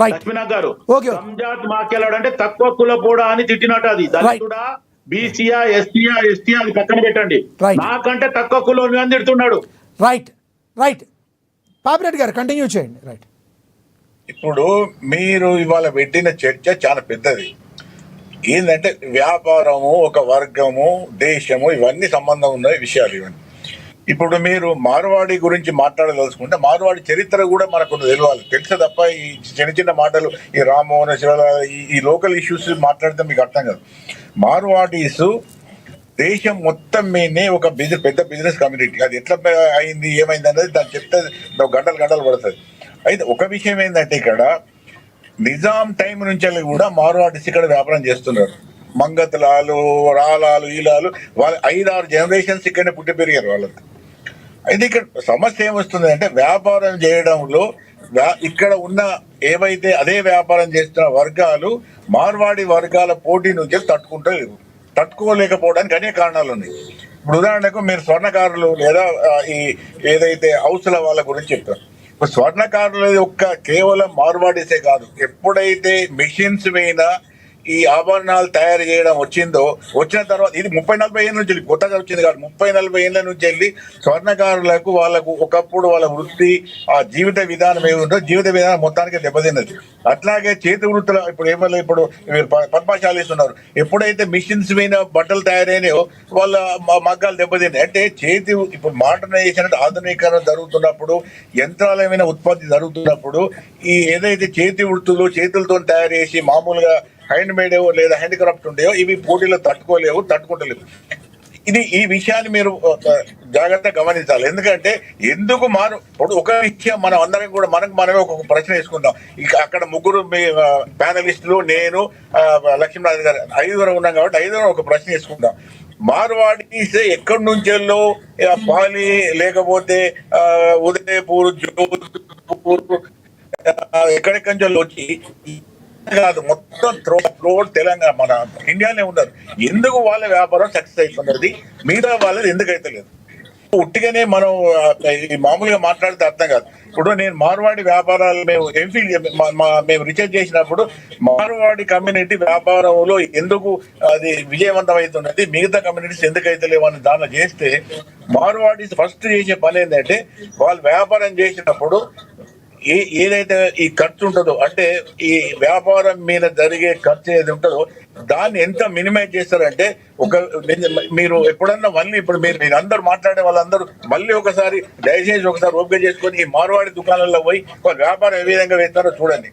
లక్ష్మీనాథ్ గారు సంజాత్ మాకెళ్ళాడు అంటే తక్కువ కుల పోడా అని తిట్టినట్టు అది దళితుడా బీసీఆ ఎస్టీఆ ఎస్టీ అది పక్కన పెట్టండి నాకంటే తక్కువ కులం అని తిడుతున్నాడు. రైట్ రైట్ పాపిరెడ్డి గారు కంటిన్యూ చేయండి. రైట్ ఇప్పుడు మీరు ఇవాళ పెట్టిన చర్చ చాలా పెద్దది. ఏంటంటే వ్యాపారము, ఒక వర్గము, దేశము ఇవన్నీ సంబంధం ఉన్న విషయాలు ఇవన్నీ. ఇప్పుడు మీరు మార్వాడి గురించి మాట్లాడదలుచుకుంటే మార్వాడి చరిత్ర కూడా మనకు తెలియాలి, తెలిసే తప్ప ఈ చిన్న చిన్న మాటలు ఈ రామ్మోహన్ ఈ లోకల్ ఇష్యూస్ మాట్లాడితే మీకు అర్థం కాదు. మార్వాడీస్ దేశం మొత్తం మీదనే ఒక పెద్ద బిజినెస్ కమ్యూనిటీ. అది ఎట్లా అయింది ఏమైంది అనేది దాన్ని చెప్తే గంటలు పడుతుంది. అయితే ఒక విషయం ఏంటంటే ఇక్కడ నిజాం టైం నుంచి కూడా మార్వాడీస్ ఇక్కడ వ్యాపారం చేస్తున్నారు. మంగతలాలు, రాలాలు, ఈలాలు వాళ్ళ 5-6 జనరేషన్స్ ఇక్కడనే పుట్టి పెరిగారు వాళ్ళకి. అయితే ఇక్కడ సమస్య ఏమొస్తుంది అంటే వ్యాపారం చేయడంలో ఇక్కడ ఉన్న ఏవైతే అదే వ్యాపారం చేస్తున్న వర్గాలు మార్వాడి వర్గాల పోటీ నుంచి తట్టుకోలేకపోవడానికి అనేక కారణాలు ఉన్నాయి. ఇప్పుడు ఉదాహరణకు మీరు స్వర్ణకారులు లేదా ఈ ఏదైతే హౌస్ల వాళ్ళ గురించి చెప్తారు. ఇప్పుడు స్వర్ణకారుల యొక్క కేవలం మార్వాడీసే కాదు, ఎప్పుడైతే మిషన్స్ మీద ఈ ఆభరణాలు తయారు చేయడం వచ్చిన తర్వాత ఇది 30-40 ఏళ్ళ నుంచి వెళ్ళి కొత్తగా వచ్చింది కాదు, 30-40 ఏళ్ళ నుంచి వెళ్ళి స్వర్ణకారులకు వాళ్ళకు ఒకప్పుడు వాళ్ళ వృత్తి ఆ జీవిత విధానం ఏముందో జీవిత విధానం మొత్తానికి దెబ్బతిన్నది. అట్లాగే చేతి వృత్తుల ఇప్పుడు పద్మశాలీస్ ఉన్నారు, ఎప్పుడైతే మిషన్స్ మీద బట్టలు తయారైనాయో వాళ్ళ మగ్గాలు దెబ్బతిన్నాయి. అంటే ఇప్పుడు మోడర్నైజేషన్ అంటే ఆధునీకరణ జరుగుతున్నప్పుడు, యంత్రాల మీద ఉత్పత్తి జరుగుతున్నప్పుడు ఈ ఏదైతే చేతి వృత్తులు చేతులతో తయారు చేసి మామూలుగా హ్యాండ్ మేడ్ లేదా హ్యాండ్ క్రాఫ్ట్ ఉండేవో ఇవి పోటీలో తట్టుకుంటలేవు. ఈ విషయాన్ని మీరు జాగ్రత్తగా గమనించాలి. ఎందుకంటే ఎందుకు ఇప్పుడు ఒక విషయం మనం అందరం కూడా మనమే ఒక ప్రశ్న వేసుకుందాం. ఇక అక్కడ ముగ్గురు ప్యానలిస్టులు, నేను, లక్ష్మీనాథ్ గారు 5 ఉన్నాం కాబట్టి 5 ఒక ప్రశ్న వేసుకుందాం. మార్వాడీస్ ఎక్కడి నుంచెల్లో పాలి లేకపోతే ఉదయపూర్, జోధ్పూర్ ఎక్కడెక్కడి నుంచి వచ్చి కాదు మొత్తం త్రోడ్ తెలంగాణ మన ఇండియానే ఉన్నారు. ఎందుకు వాళ్ళ వ్యాపారం సక్సెస్ అవుతున్నది, మిగతా వాళ్ళది ఎందుకు అయితే లేదు? ఉట్టిగానే మనం మామూలుగా మాట్లాడితే అర్థం కాదు. ఇప్పుడు నేను మార్వాడి వ్యాపారాలు మేము రీసెర్చ్ చేసినప్పుడు మార్వాడి కమ్యూనిటీ వ్యాపారంలో ఎందుకు అది విజయవంతం అవుతున్నది, మిగతా కమ్యూనిటీస్ ఎందుకు అయితే లేవు అని దానిలో చేస్తే మార్వాడీస్ ఫస్ట్ చేసే పని ఏంటంటే వాళ్ళు వ్యాపారం చేసినప్పుడు ఏదైతే ఈ ఖర్చు ఉంటుందో అంటే ఈ వ్యాపారం మీద జరిగే ఖర్చు ఏది ఉంటుందో దాన్ని ఎంత మినిమైజ్ చేస్తారంటే మీరు ఎప్పుడన్నా మళ్ళీ ఇప్పుడు మీరు అందరూ మాట్లాడే వాళ్ళందరూ మళ్ళీ ఒకసారి దయచేసి ఒకసారి ఓపిక చేసుకొని ఈ మార్వాడి దుకాణాల్లో పోయి వాళ్ళు వ్యాపారం ఏ విధంగా వేస్తారో చూడండి.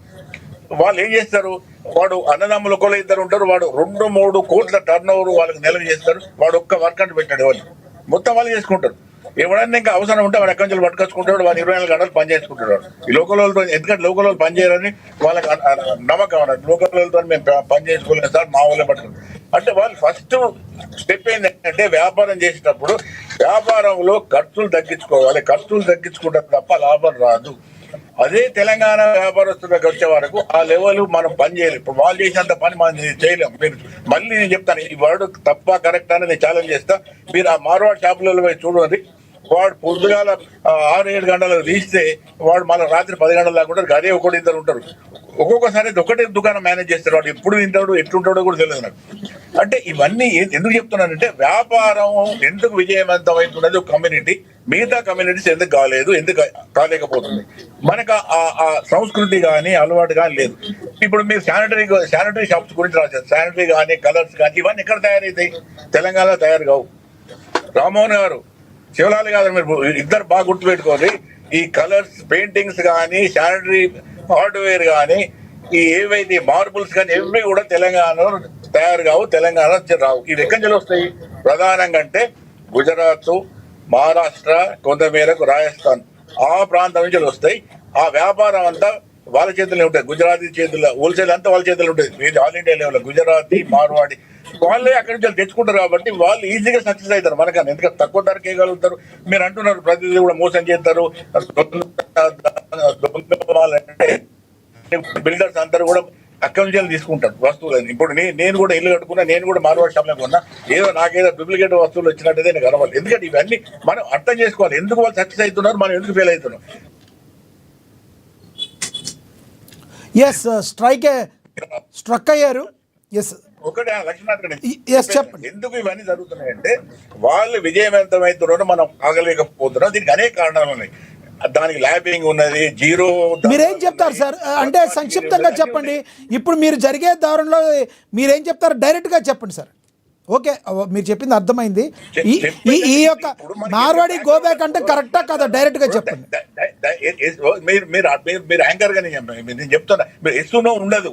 వాళ్ళు ఏం చేస్తారు, వాడు అన్నదమ్ములు ఒకళ్ళు 2 ఉంటారు, వాడు 2-3 కోట్ల టర్న్ ఓవర్ వాళ్ళకి నెలలు చేస్తారు, వాడు ఒక్క వర్క్ అంటే పెట్టాడు, వాళ్ళు మొత్తం వాళ్ళు చేసుకుంటారు. ఎవడన్నా ఇంకా అవసరం ఉంటే వాడు ఎక్కడి నుంచి పట్టుకొచ్చుకుంటాడు, వాడు 24 గంటలు పని చేసుకుంటాడు. ఈ లోకల్ వాళ్ళతో ఎందుకంటే లోకల్ వాళ్ళు పని చేయరని వాళ్ళకి నమ్మకం అన్నట్టు. లోకల్ వాళ్ళతో మేము పని చేసుకోలేదు సార్, మా వాళ్ళే పట్టుకుంటాం అంటే వాళ్ళు ఫస్ట్ స్టెప్ ఏంటంటే వ్యాపారం చేసేటప్పుడు వ్యాపారంలో ఖర్చులు తగ్గించుకోవాలి. ఖర్చులు తగ్గించుకుంటే తప్ప లాభం రాదు. అదే తెలంగాణ వ్యాపారస్తులకు వచ్చే వరకు ఆ లెవెల్ మనం పని చేయలేము. ఇప్పుడు వాళ్ళు చేసినంత పని మనం చేయలేము. మీరు మళ్ళీ నేను చెప్తాను, ఈ వర్డ్ తప్ప కరెక్ట్ అని నేను ఛాలెంజ్ చేస్తా. మీరు ఆ మార్వాడి షాపులలో పోయి చూడండి, వాడు పొద్దుగాల 6-7 గంటలకు తీస్తే వాడు మళ్ళీ రాత్రి 10 గంటల దాకా ఉంటారు. అదే 1-2 ఉంటారు. ఒక్కొక్కసారి ఒకటే దుకాణం మేనేజ్ చేస్తారు. వాడు ఎప్పుడు తింటాడు ఎట్లుంటాడో కూడా తెలియదు నాకు. అంటే ఇవన్నీ ఎందుకు చెప్తున్నానంటే వ్యాపారం ఎందుకు విజయవంతం అవుతున్నది ఒక కమ్యూనిటీ, మిగతా కమ్యూనిటీస్ ఎందుకు కాలేదు, ఎందుకు కాలేకపోతుంది, మనకు ఆ సంస్కృతి కానీ అలవాటు కానీ లేదు. ఇప్పుడు మీరు శానిటరీ షాప్స్ గురించి రాశారు. శానిటరీ కానీ కలర్స్ కానీ ఇవన్నీ ఎక్కడ తయారవుతాయి? తెలంగాణలో తయారు కావు. రామ్మోహన్ గారు, శివలాల్ గారు, మీరు ఇద్దరు బాగా గుర్తుపెట్టుకోండి. ఈ కలర్స్ పెయింటింగ్స్ కానీ శానిటరీ హార్డ్వేర్ కానీ ఈ ఏవైతే మార్బుల్స్ కానీ ఇవి కూడా తెలంగాణలో తయారు కావు, తెలంగాణ రావు. ఇవి ఎక్కడి నుంచి వస్తాయి? ప్రధానంగా అంటే గుజరాత్, మహారాష్ట్ర, కొంతమేరకు రాజస్థాన్ ఆ ప్రాంతం నుంచి వస్తాయి. ఆ వ్యాపారం అంతా వాళ్ళ చేతుల్లో ఉంటాయి. గుజరాతీ చేతుల్లో హోల్సేల్ అంతా వాళ్ళ చేతుల్లో ఉంటుంది. ఆల్ ఇండియా లెవెల్లో గుజరాతీ, మార్వాడి వాళ్ళే అక్కడి నుంచి తెచ్చుకుంటారు కాబట్టి వాళ్ళు ఈజీగా సక్సెస్ అవుతారు మనకన్నా. ఎందుకంటే తక్కువ ధరకు వేయగలుగుతారు. మీరు అంటున్నారు ప్రతిదీ కూడా మోసం చేస్తారు, బిల్డర్స్ అందరూ కూడా అక్కడి నుంచి తీసుకుంటారు వస్తువులని. ఇప్పుడు నేను కూడా ఇల్లు కట్టుకున్నా, నేను కూడా మార్వాడి షాప్లో కొన్నా, నాకేదో డూప్లికేట్ వస్తువులు వచ్చినట్టయితే నేను కనవాలి. ఎందుకంటే ఇవన్నీ మనం అర్థం చేసుకోవాలి. ఎందుకు వాళ్ళు సక్సెస్ అవుతున్నారు, మనం ఎందుకు ఫెయిల్ అవుతున్నాం. ఎస్ స్ట్రక్ అయ్యారు. ఎస్ ఒకటి లక్ష్మీనాథ్ గారు Yes, చెప్పండి. ఎందుకు ఇవన్నీ జరుగుతున్నాయంటే వాళ్ళు విజయవంతమవుతున్నారో మనం ఆగలేకపోతున్నాం. దీనికి అనేక కారణాలు ఉన్నాయి. దానికి ల్యాబింగ్ ఉన్నది, జీరో. మీరేం చెప్తారు సార్? అంటే సంక్షిప్తంగా చెప్పండి. ఇప్పుడు మీరు జరిగే దారుణంలో మీరేం చెప్తారు? డైరెక్ట్గా చెప్పండి సార్. ఓకే, మీరు చెప్పింది అర్థమైంది. ఈ యొక్క మార్వాడి గో బ్యాక్ అంటే కరెక్టా కదా? డైరెక్ట్గా చెప్పండి. మీరు యాంకర్ గా నేను చెప్తున్నా, మీరు ఎస్సునో ఉండదు.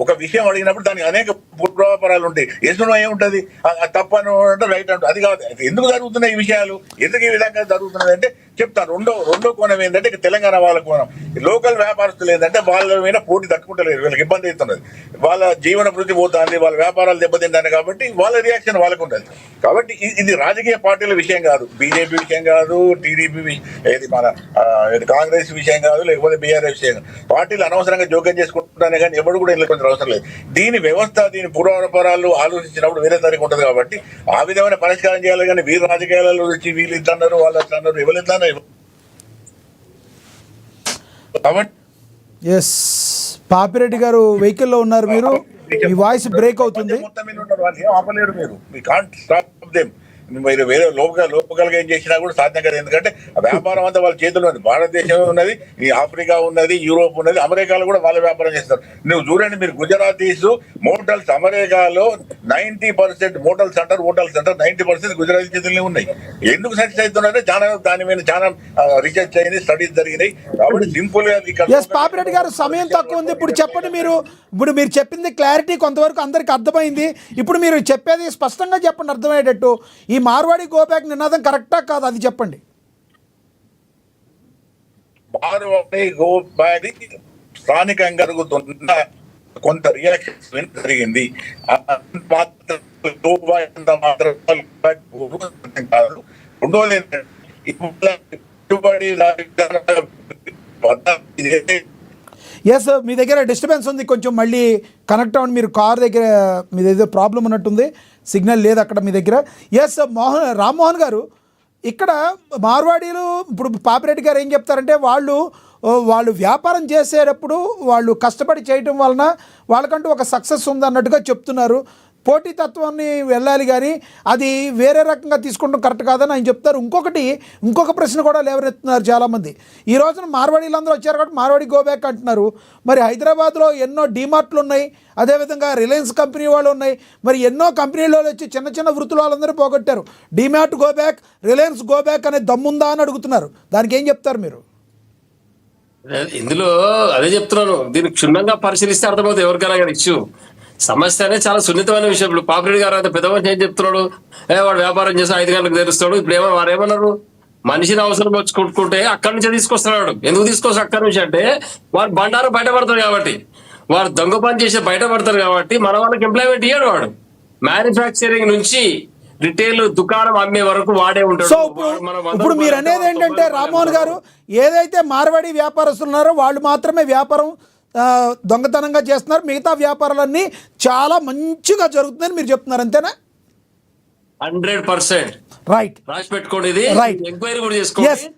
ఒక విషయం అడిగినప్పుడు దానికి అనేక పూర్వాపరాలు ఉంటాయి. ఎస్సునో ఏముంటది, తప్పను అంటే రైట్ అంటే అది కాదు. ఎందుకు జరుగుతున్నాయి ఈ విషయాలు, ఎందుకు ఈ విధంగా జరుగుతున్నది అంటే చెప్తాను. రెండో కోణం ఏంటంటే తెలంగాణ వాళ్ళ కోణం, లోకల్ వ్యాపారస్తులు ఏంటంటే వాళ్ళ మీద పోటీ తట్టుకుంటలేదు, వీళ్ళకి ఇబ్బంది అవుతున్నది, వాళ్ళ జీవన వృద్ధి పోతుంది, వాళ్ళ వ్యాపారాలు దెబ్బతింటాయి. కాబట్టి వాళ్ళ రియాక్షన్ వాళ్ళకు ఉంటుంది. కాబట్టి ఇది రాజకీయ పార్టీల విషయం కాదు, బీజేపీ విషయం కాదు, టీడీపీ ఏది మన కాంగ్రెస్ విషయం కాదు, లేకపోతే బీఆర్ఎస్ విషయం కాదు. పార్టీలు అనవసరంగా జోక్యం చేసుకుంటున్నానే కానీ ఎవరు కూడా కొంచెం అవసరం లేదు. దీని వ్యవస్థ, దీని పూర్వాపరాలు ఆలోచించినప్పుడు వేరే తరగతి ఉంటుంది. కాబట్టి ఆ విధమైన పరిష్కారం చేయాలి. కానీ వీరు రాజకీయాలలో వచ్చి వీళ్ళు ఇద్దన్నారు, వాళ్ళు అన్నారు, ఎవరు ఇద్దరు. కాబట్టి ఎస్ పాపిరెడ్డి గారు వెహికల్లో ఉన్నారు, మీరు ఈ వాయిస్ బ్రేక్ అవుతుంది. మొత్తం మీద ఉన్నారు, వాళ్ళు ఏం ఆపలేరు. మీరు కాంట్ స్టాప్ దెమ్. మీరు వేరే లోకల్గా ఏం చేసినా కూడా సాధ్యం కదా. ఎందుకంటే వ్యాపారం అంతా వాళ్ళ చేతుల్లో ఉంది. భారతదేశం ఉన్నది, ఈ ఆఫ్రికా ఉన్నది, యూరోప్ ఉన్నది, అమెరికాలో కూడా వాళ్ళ వ్యాపారం చేస్తారు. నువ్వు చూడండి, మీరు గుజరాతీస్ మోటల్స్ అమెరికాలో 90% మోటల్స్ అంటారు, హోటల్స్ అంటారు, 90% గుజరాతీ చేతుల్లోనే ఉన్నాయి. ఎందుకు సక్సెస్ అవుతున్నారంటే చాలా దాని మీద చాలా రీసెర్చ్ అయింది, స్టడీస్ జరిగినాయి. కాబట్టి సింపుల్ గా ఎస్ పాపిరెడ్డి గారు, సమయం తక్కువ ఉంది. ఇప్పుడు చెప్పండి, ఇప్పుడు మీరు చెప్పింది క్లారిటీ కొంతవరకు అందరికి అర్థమైంది. ఇప్పుడు మీరు చెప్పేది స్పష్టంగా చెప్పండి, అర్థమయ్యేటట్టు. ఈ మార్వాడి గో బ్యాక్ నినాదం కరెక్టా కాదు, అది చెప్పండి. మార్వాడి గో బ్యాక్ స్థానికంగా జరుగుతున్న కొంత రియాక్షన్ జరిగింది. రెండోది ఏంటంటే ఎస్ మీ దగ్గర డిస్టర్బెన్స్ ఉంది, కొంచెం మళ్ళీ కనెక్ట్ అవ్వండి. మీరు కార్ దగ్గర మీ దగ్గర ప్రాబ్లం ఉన్నట్టుంది, సిగ్నల్ లేదు అక్కడ మీ దగ్గర. ఎస్ రామ్మోహన్ గారు, ఇక్కడ మార్వాడీలు ఇప్పుడు పాపిరెడ్డి గారు ఏం చెప్తారంటే వాళ్ళు వ్యాపారం చేసేటప్పుడు వాళ్ళు కష్టపడి చేయటం వలన వాళ్ళకంటూ ఒక సక్సెస్ ఉందన్నట్టుగా చెప్తున్నారు. పోటీతత్వాన్ని వెళ్ళాలి కానీ అది వేరే రకంగా తీసుకుంటాం కరెక్ట్ కాదని ఆయన చెప్తారు. ఇంకొక ప్రశ్న కూడా లేవనెత్తున్నారు చాలామంది. ఈ రోజున మార్వాడీలందరూ వచ్చారు కాబట్టి మార్వాడి గో బ్యాక్ అంటున్నారు. మరి హైదరాబాద్లో ఎన్నో డీమార్ట్లు ఉన్నాయి, అదేవిధంగా రిలయన్స్ కంపెనీ వాళ్ళు ఉన్నాయి. మరి ఎన్నో కంపెనీలో వచ్చి చిన్న వృత్తులు వాళ్ళందరూ పోగొట్టారు. DMart go back, Reliance go back అనే దమ్ముందా అని అడుగుతున్నారు. దానికి ఏం చెప్తారు మీరు? ఇందులో అదే చెప్తున్నాను, దీన్ని క్షుణ్ణంగా పరిశీలిస్తే అర్థమవుతుంది ఎవరికైనా కానీ ఇష్యూ. సమస్య అనేది చాలా సున్నితమైన విషయం. ఇప్పుడు పాపిరెడ్డి గారు అయితే పెద్ద మనిషి ఏం చెప్తున్నాడు, వాడు వ్యాపారం చేసి 5 గంటలకు తెరుస్తాడు. ఇప్పుడు వారు ఏమన్నారు, మనిషిని అవసరం వచ్చి కొట్టుకుంటే అక్కడి నుంచే తీసుకొస్తున్నాడు. ఎందుకు తీసుకొస్తారు అక్కడి నుంచి అంటే, వారు బండారు బయటపడతారు కాబట్టి, వారు దొంగ పని చేసి బయటపడతారు కాబట్టి మన వాళ్ళకి ఎంప్లాయ్మెంట్ ఇయ్యాడు. వాడు మ్యానుఫ్యాక్చరింగ్ నుంచి రిటైల్ దుకాణం అమ్మే వరకు వాడే ఉంటాడు. సో ఇప్పుడు మీరు అనేది ఏంటంటే రామ్మోహన్ గారు, ఏదైతే మార్వాడి వ్యాపారస్తులు ఉన్నారో వాళ్ళు మాత్రమే వ్యాపారం దొంగతనంగా చేస్తున్నారు, మిగతా వ్యాపారాలన్నీ చాలా మంచిగా జరుగుతుందని మీరు చెప్తున్నారు, అంతేనా? 100% రైట్, రాసి పెట్టుకోండి, ఇది రైట్. ఎంక్వైరీ కూడా చేసుకోండి.